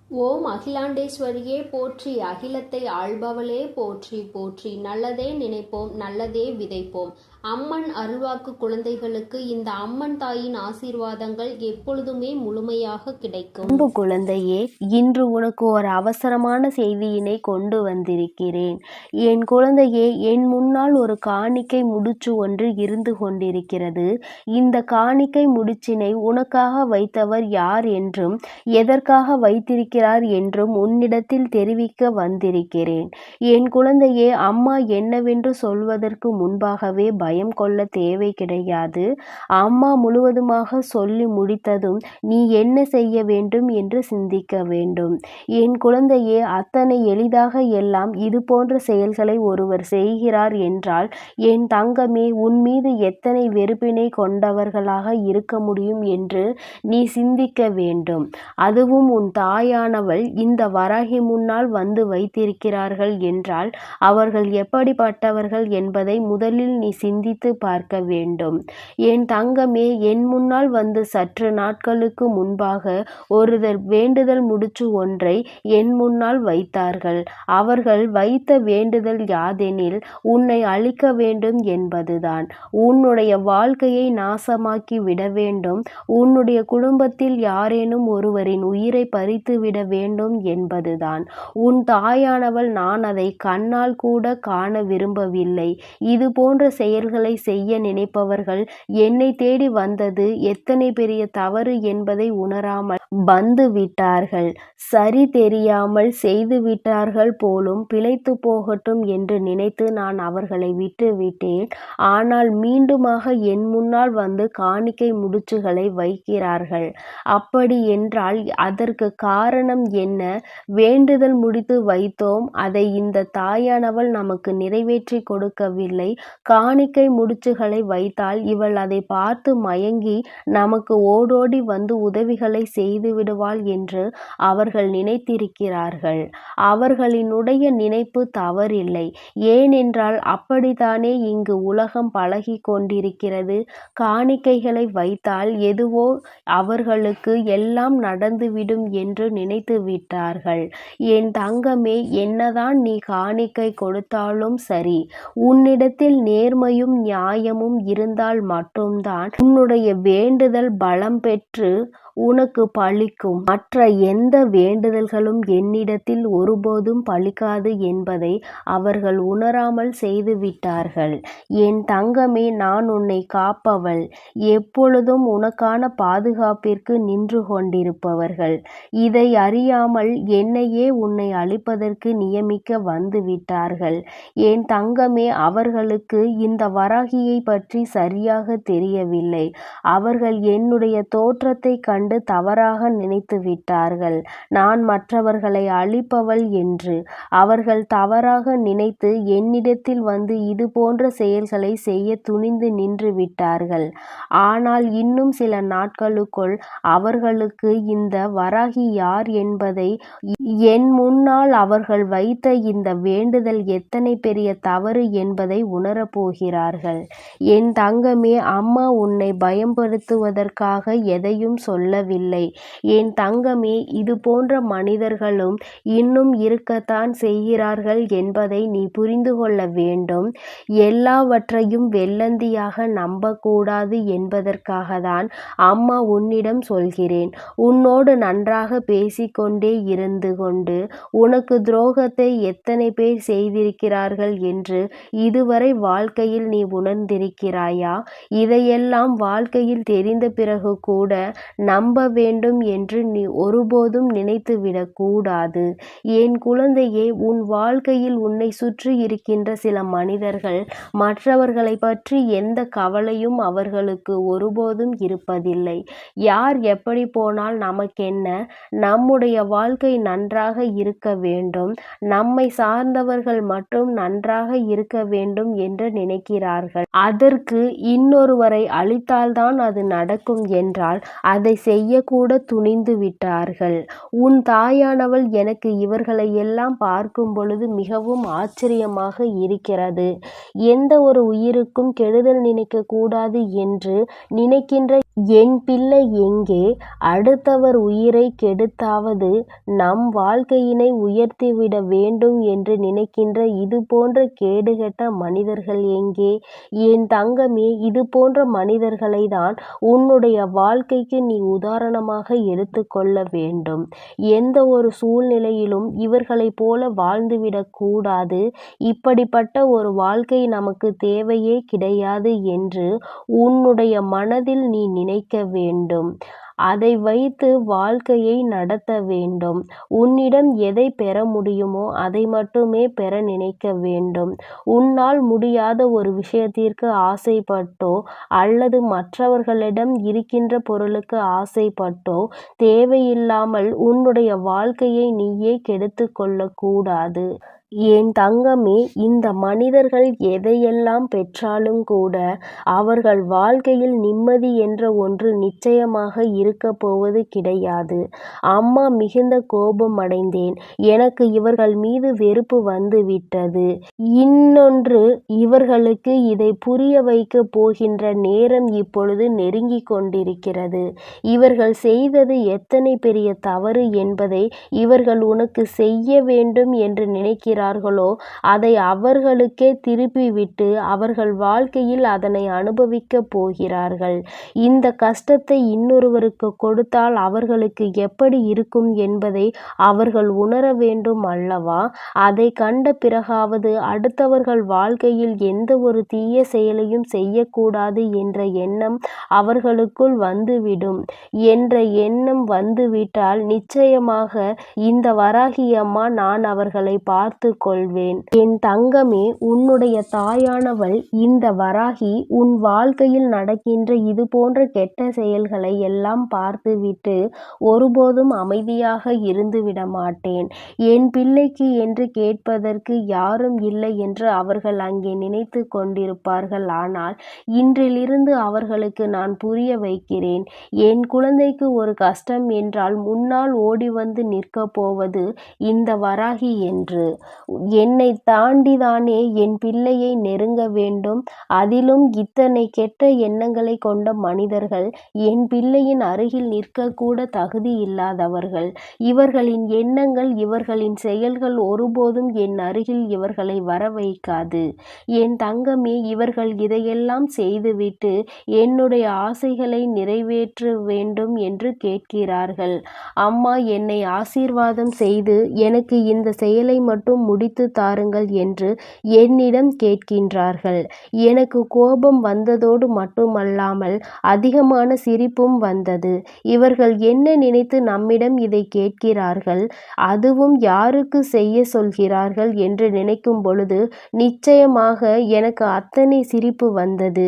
ஓம் அகிலாண்டேஸ்வரியே போற்றி, அகிலத்தை ஆள்பவளே போற்றி போற்றி. நல்லதே நினைப்போம், நல்லதே விதைப்போம். அம்மன் அருள்வாக்கு குழந்தைகளுக்கு இந்த அம்மன் தாயின் ஆசீர்வாதங்கள் எப்பொழுதுமே முழுமையாக கிடைக்கும். அன்பு குழந்தையே, இன்று உனக்கு ஒரு அவசரமான செய்தியினை கொண்டு வந்திருக்கிறேன். என் குழந்தையே, என் முன்னால் ஒரு காணிக்கை முடிச்சு ஒன்று இருந்து கொண்டிருக்கிறது. இந்த காணிக்கை முடிச்சினை உனக்காக வைத்தவர் யார் என்றும் எதற்காக வைத்திருக்கிறார் என்றும் உன்னிடத்தில் தெரிவிக்க வந்திருக்கிறேன். என் குழந்தையே, அம்மா என்னவென்று சொல்வதற்கு முன்பாகவே பயம் கொள்ள தேவை கிடையாது. அம்மா முழுவதுமாக சொல்லி முடித்ததும் நீ என்ன செய்ய வேண்டும் என்று சிந்திக்க வேண்டும். என் குழந்தையே, அத்தனை எளிதாக எல்லாம் இது போன்ற செயல்களை ஒருவர் செய்கிறார் என்றால் என் தங்கமே, உன் மீது எத்தனை வெறுப்பினை கொண்டவர்களாக இருக்க முடியும் என்று நீ சிந்திக்க வேண்டும். அதுவும் உன் தாயானவள் இந்த வராகி முன்னால் வந்து வைத்திருக்கிறார்கள் என்றால் அவர்கள் எப்படிப்பட்டவர்கள் என்பதை முதலில் நீ சிந்தித்து பார்க்க வேண்டும். என் தங்கமே, என் முன்னால் வந்து சற்று நாட்களுக்கு முன்பாக ஒருவர் வேண்டுதல் முடிச்சு ஒன்றை என் முன்னால் வைத்தார்கள். அவர்கள் வைத்த வேண்டுதல் யாதெனில் உன்னை அழிக்க வேண்டும் என்பதுதான். உன்னுடைய வாழ்க்கையை நாசமாக்கி விட வேண்டும், உன்னுடைய குடும்பத்தில் யாரேனும் ஒருவரின் உயிரை பறித்து விட வேண்டும் என்பதுதான். உன் தாயானவள் நான் அதை கண்ணால் கூட காண விரும்பவில்லை. இது போன்ற செயல்களை செய்ய நினைப்பவர்கள் என்னை தேடி வந்தது எத்தனை பெரிய தவறு என்பதை உணராமல் வந்து விட்டார்கள். சரி தெரியாமல் செய்து விட்டார்கள் போலும், பிழைத்து போகட்டும் என்று நினைத்து நான் அவர்களை விட்டு விட்டேன். ஆனால் மீண்டுமாக என் முன்னால் வந்து காணிக்கை முடிச்சுகளை வைக்கிறார்கள். அப்படி என்றால் அதற்கு காரணம் என்ன? வேண்டுதல் முடித்து வைத்தோம், அதை இந்த தாயானவள் நமக்கு நிறைவேற்றி கொடுக்கவில்லை. காணிக்கை முடிச்சுகளை வைத்தால் இவள் அதை பார்த்து மயங்கி நமக்கு ஓடோடி வந்து உதவிகளை செய்து விடுவாள் என்று அவர்கள் நினைத்திருக்கிறார்கள். அவர்களினுடைய நினைப்பு தவறில்லை. ஏனென்றால் அப்படித்தானே இங்கு உலகம் பழகி கொண்டிருக்கிறது. காணிக்கைகளை வைத்தால் எதுவோ அவர்களுக்கு எல்லாம் நடந்துவிடும் என்று நினைத்து விட்டார்கள். என் தங்கமே, என்னதான் நீ காணிக்கை கொடுத்தாலும் சரி, உன்னிடத்தில் நேர்மையும் நியாயமும் இருந்தால் மட்டும்தான் உன்னுடைய வேண்டுதல் பலம் பெற்று உனக்கு பலிக்கும். மற்ற எந்த வேண்டுதல்களும் என்னிடத்தில் ஒருபோதும் பலிக்காது என்பதை அவர்கள் உணராமல் செய்து விட்டார்கள். என் தங்கமே, நான் உன்னை காப்பவள். எப்பொழுதும் உனக்கான பாதுகாப்பிற்கு நின்று கொண்டிருப்பவர்கள். இதை அறியாமல் என்னையே உன்னை அழிப்பதற்கு நியமிக்க வந்து விட்டார்கள். என் தங்கமே, அவர்களுக்கு இந்த வராகியை பற்றி சரியாக தெரியவில்லை. அவர்கள் என்னுடைய தோற்றத்தை கண்டு தவறாக நினைத்து விட்டார்கள். நான் மற்றவர்களை அழிப்பவள் என்று அவர்கள் தவறாக நினைத்து என்னிடத்தில் வந்து இது போன்ற செயல்களை செய்ய துணிந்து நின்று விட்டார்கள். ஆனால் இன்னும் சில நாட்களுக்குள் அவர்களுக்கு இந்த வராகி யார் என்பதை, என் முன்னால் அவர்கள் வைத்த இந்த வேண்டுதல் எத்தனை பெரிய தவறு என்பதை உணரப்போகிறார்கள். என் தங்கமே, அம்மா உன்னை பயன்படுத்துவதற்காக எதையும் சொல்லவில்லை. என் தங்கமே, இது போன்ற மனிதர்களும் இன்னும் இருக்கத்தான் செய்கிறார்கள் என்பதை நீ புரிந்து கொள்ள வேண்டும். எல்லாவற்றையும் வெள்ளந்தியாக நம்பக்கூடாது என்பதற்காக தான் அம்மா உன்னிடம் சொல்கிறேன். உன்னோடு நன்றாக பேசிக்கொண்டே இருந்து கொண்டு உனக்கு துரோகத்தை எத்தனை பேர் செய்திருக்கிறார்கள் என்று இதுவரை வாழ்க்கையில் நீ உணர்ந்திருக்கிறாயா? இதையெல்லாம் வாழ்க்கையில் தெரிந்த பிறகு கூட நம்ப வேண்டும் என்று நீ ஒருபோதும் நினைத்துவிடக் கூடாது. என் குழந்தையே, உன் வாழ்க்கையில் உன்னை சுற்றி இருக்கின்ற சில மனிதர்கள் மற்றவர்களை பற்றி எந்த கவலையும் அவர்களுக்கு ஒருபோதும் இருப்பதில்லை. யார் எப்படி போனால் நமக்கென்ன? நம்முடைய வாழ்க்கை நன்றாக இருக்க வேண்டும், நம்மை சார்ந்தவர்கள் மட்டும் நன்றாக இருக்க வேண்டும் என்று நினைக்கிறார்கள். அதற்கு இன்னொருவரை அழித்தால்தான் அது நடக்கும் என்றால் அதை செய்யக்கூட துணிந்து விட்டார்கள். உன் தாயானவள் எனக்கு இவர்களை எல்லாம் பார்க்கும் பொழுது மிகவும் ஆச்சரியமாக இருக்கிறது. எந்த ஒரு உயிருக்கும் கெடுதல் நினைக்க கூடாது என்று நினைக்கின்ற என் பிள்ளை எங்கே? அடுத்தவர் உயிரை கெடுத்தாவது நம் வாழ்க்கையினை உயர்த்திவிட வேண்டும் என்று நினைக்கின்ற இது போன்ற கேடுகெட்ட மனிதர்கள் எங்கே? என் தங்கமே, இது போன்ற மனிதர்களை தான் உன்னுடைய வாழ்க்கைக்கு நீ உதாரணமாக எடுத்துக்கொள்ள வேண்டும். எந்த ஒரு சூழ்நிலையிலும் இவர்களைப் போல வாழ்ந்துவிடக் கூடாது. இப்படிப்பட்ட ஒரு வாழ்க்கை நமக்கு தேவையே கிடையாது என்று உன்னுடைய மனதில் நீ நினைக்க வேண்டும். அதை வைத்து வாழ்க்கையை நடத்த வேண்டும். உன்னிடம் எதை பெற முடியுமோ அதை மட்டுமே பெற நினைக்க வேண்டும். உன்னால் முடியாத ஒரு விஷயத்திற்கு ஆசைப்பட்டோ அல்லது மற்றவர்களிடம் இருக்கின்ற பொருளுக்கு ஆசைப்பட்டோ தேவையில்லாமல் உன்னுடைய வாழ்க்கையை நீயே கெடுத்து கொள்ளக்கூடாது. என் தங்கமே, இந்த மனிதர்கள் எதையெல்லாம் பெற்றாலும் கூட அவர்கள் வாழ்க்கையில் நிம்மதி என்ற ஒன்று நிச்சயமாக இருக்க போவது கிடையாது. அம்மா மிகுந்த கோபம் அடைந்தேன். எனக்கு இவர்கள் மீது வெறுப்பு வந்துவிட்டது. இன்னொன்று, இவர்களுக்கு இதை புரிய வைக்க போகின்ற நேரம் இப்பொழுது நெருங்கி கொண்டிருக்கிறது. இவர்கள் செய்தது எத்தனை பெரிய தவறு என்பதை இவர்கள் உனக்கு செய்ய வேண்டும் என்று நினைக்கிறார்களோ அதை அவர்களுக்கே திருப்பிவிட்டு அவர்கள் வாழ்க்கையில் அதனை அனுபவிக்க போகிறார்கள். இந்த கஷ்டத்தை இன்னொருவருக்கு கொடுத்தால் அவர்களுக்கு எப்படி இருக்கும் என்பதை அவர்கள் உணர வேண்டும் அல்லவா? அதை கண்ட பிறகாவது அடுத்தவர்கள் வாழ்க்கையில் எந்த ஒரு தீய செயலையும் செய்யக்கூடாது என்ற எண்ணம் அவர்களுக்குள் வந்துவிடும். என்ற எண்ணம் வந்துவிட்டால் நிச்சயமாக இந்த வராகி அம்மா நான் அவர்களை பார்த்து கொள்வேன். என் தங்கமே, உன்னுடைய தாயானவள் இந்த வராகி உன் வாழ்க்கையில் நடக்கின்ற இது போன்ற கெட்ட செயல்களை எல்லாம் பார்த்துவிட்டு ஒருபோதும் அமைதியாக இருந்துவிட மாட்டேன். என் பிள்ளைக்கு என்று கேட்பதற்கு யாரும் இல்லை என்று அவர்கள் அங்கே நினைத்து கொண்டிருப்பார்கள். ஆனால் இன்றிலிருந்து அவர்களுக்கு நான் புரிய வைக்கிறேன். என் குழந்தைக்கு ஒரு கஷ்டம் என்றால் முன்னால் ஓடி வந்து நிற்கப் போவது இந்த வராகி என்று. என்னை தாண்டிதானே என் பிள்ளையை நெருங்க வேண்டும். அதிலும் இத்தனை கெட்ட எண்ணங்களை கொண்ட மனிதர்கள் என் பிள்ளையின் அருகில் நிற்கக்கூட தகுதி இல்லாதவர்கள். இவர்களின் எண்ணங்கள் இவர்களின் செயல்கள் ஒருபோதும் என் அருகில் இவர்களை வர வைக்காது. என் தங்கமே, இவர்கள் இதையெல்லாம் செய்துவிட்டு என்னுடைய ஆசைகளை நிறைவேற்ற வேண்டும் என்று கேட்கிறார்கள். அம்மா, என்னை ஆசீர்வாதம் செய்து எனக்கு இந்த செயலை மட்டும் முடித்து தாருங்கள் என்று என்னிடம் கேட்கின்றார்கள். எனக்கு கோபம் வந்ததோடு மட்டுமல்லாமல் அதிகமான சிரிப்பும் வந்தது. இவர்கள் என்ன நினைத்து நம்மிடம் இதை கேட்கிறார்கள், அதுவும் யாருக்கு செய்ய சொல்கிறார்கள் என்று நினைக்கும் பொழுது நிச்சயமாக எனக்கு அத்தனை சிரிப்பு வந்தது.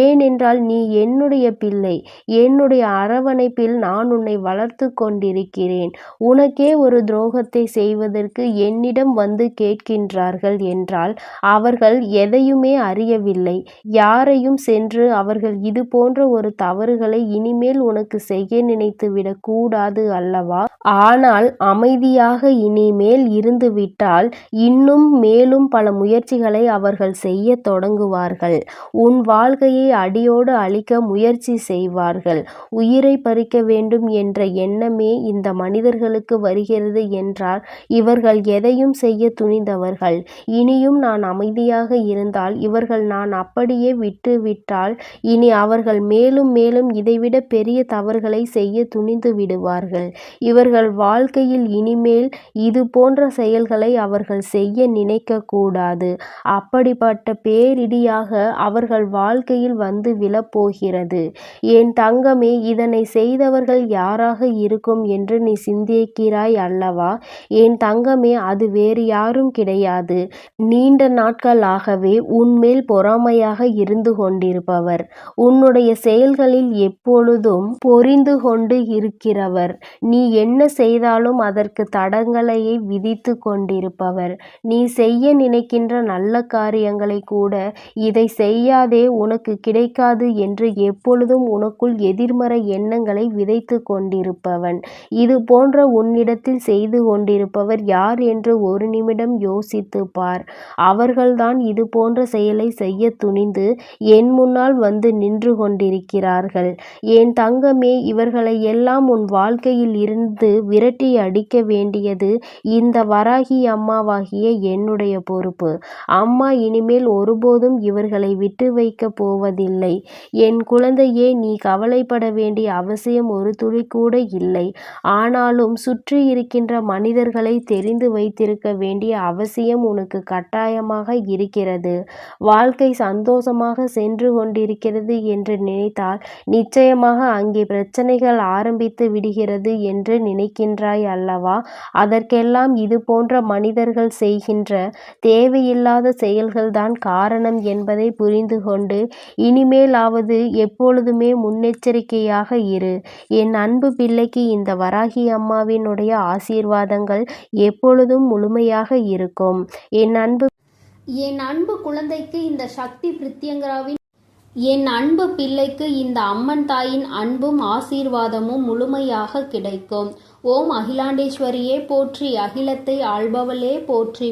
ஏனென்றால் நீ என்னுடைய பிள்ளை. என்னுடைய அரவணைப்பில் நான் உன்னை வளர்த்து கொண்டிருக்கிறேன். உனக்கே ஒரு துரோகத்தை செய்வதற்கு என்னிடம் வந்து கேட்கின்றார்கள் என்றால் அவர்கள் எதையுமே அறியவில்லை. யாரையும் சென்று அவர்கள் இது போன்ற ஒரு தவறுகளை இனிமேல் உனக்கு செய்ய நினைத்து விடக்கூடாது அல்லவா? ஆனால் அமைதியாக இனிமேல் இருந்துவிட்டால் இன்னும் மேலும் பல முயற்சிகளை அவர்கள் செய்ய தொடங்குவார்கள். உன் வாழ்க்கையை அடியோடு அழிக்க முயற்சி செய்வார்கள். உயிரை பறிக்க வேண்டும் என்ற எண்ணமே இந்த மனிதர்களுக்கு வருகிறது என்றால் இவர்கள் எதையும் செய்ய துணிந்தவர்கள். இனியும் நான் அமைதியாக இருந்தால் இவர்கள் நான் அப்படியே விட்டுவிட்டால் இனி அவர்கள் மேலும் மேலும் இதைவிட பெரிய தவறுகளை செய்ய துணிந்து விடுவார்கள். இவர்கள் வாழ்க்கையில் இனிமேல் இது போன்ற செயல்களை அவர்கள் செய்ய நினைக்க கூடாது. அப்படிப்பட்ட பேரிடியாக அவர்கள் வாழ்க்கையில் வந்து விழப்போகிறது. என் தங்கமே, இதனை செய்தவர்கள் யாராக இருக்கும் என்று நீ சிந்திக்கிறாய் அல்லவா? என் தங்கமே, அது வேறு யாரும் கிடையாது. நீண்ட நாட்களாகவே உன்மேல் பொறாமையாக இருந்து கொண்டிருப்பவர், உன்னுடைய செயல்களில் எப்பொழுதும் பொரிந்து கொண்டு இருக்கிறவர், நீ என்ன செய்தாலும் அதற்கு தடங்கலையை விதித்து கொண்டிருப்பவர், நீ செய்ய நினைக்கின்ற நல்ல காரியங்களை கூட இதை செய்யாதே உனக்கு கிடைக்காது என்று எப்பொழுதும் உனக்குள் எதிர்மறை எண்ணங்களை விதைத்து கொண்டிருப்பவன், இது போன்ற உன்னிடத்தில் செய்து கொண்டிருப்பவர் யார் என்று ஒரு நிமிடம் யோசித்து பார். அவர்கள்தான் இது போன்ற செயலை செய்ய துணிந்து என் முன்னால் வந்து நின்று கொண்டிருக்கிறார்கள். என் தங்கமே, இவர்களை எல்லாம் உன் வாழ்க்கையில் இருந்து விரட்டி அடிக்க வேண்டியது இந்த வராகி அம்மாவாகிய என்னுடைய பொறுப்பு. அம்மா இனிமேல் ஒருபோதும் இவர்களை விட்டு வைக்க போவதில்லை. என் குழந்தையே, நீ கவலைப்பட வேண்டிய அவசியம் ஒரு துளி கூட இல்லை. ஆனாலும் சுற்றி இருக்கின்ற மனிதர்களை தெரிந்து வைத்திருக்க வேண்டிய அவசியம் உனக்கு கட்டாயமாக இருக்கிறது. வாழ்க்கை சந்தோஷமாக சென்று கொண்டிருக்கிறது என்று நினைத்தால் நிச்சயமாக அங்கே பிரச்சனைகள் ஆரம்பித்து விடுகிறது என்று நினைக்கின்றாய் அல்லவா? அதற்கெல்லாம் இது போன்ற மனிதர்கள் செய்கின்ற தேவையில்லாத செயல்கள்தான் காரணம் என்பதை புரிந்து கொண்டு இனிமேலாவது எப்பொழுதுமே முன்னெச்சரிக்கையாக இரு. என் அன்பு பிள்ளைக்கு இந்த வராகி அம்மாவினுடைய ஆசீர்வாதங்கள் எப்பொழுதும் முழுமையாக இருக்கும். என் அன்பு குழந்தைக்கு இந்த சக்தி பிரித்யங்கராவின் என் அன்பு பிள்ளைக்கு இந்த அம்மன் தாயின் அன்பும் ஆசீர்வாதமும் முழுமையாக கிடைக்கும். ஓம் அகிலாண்டேஸ்வரியே போற்றி, அகிலத்தை ஆள்பவளே போற்றி.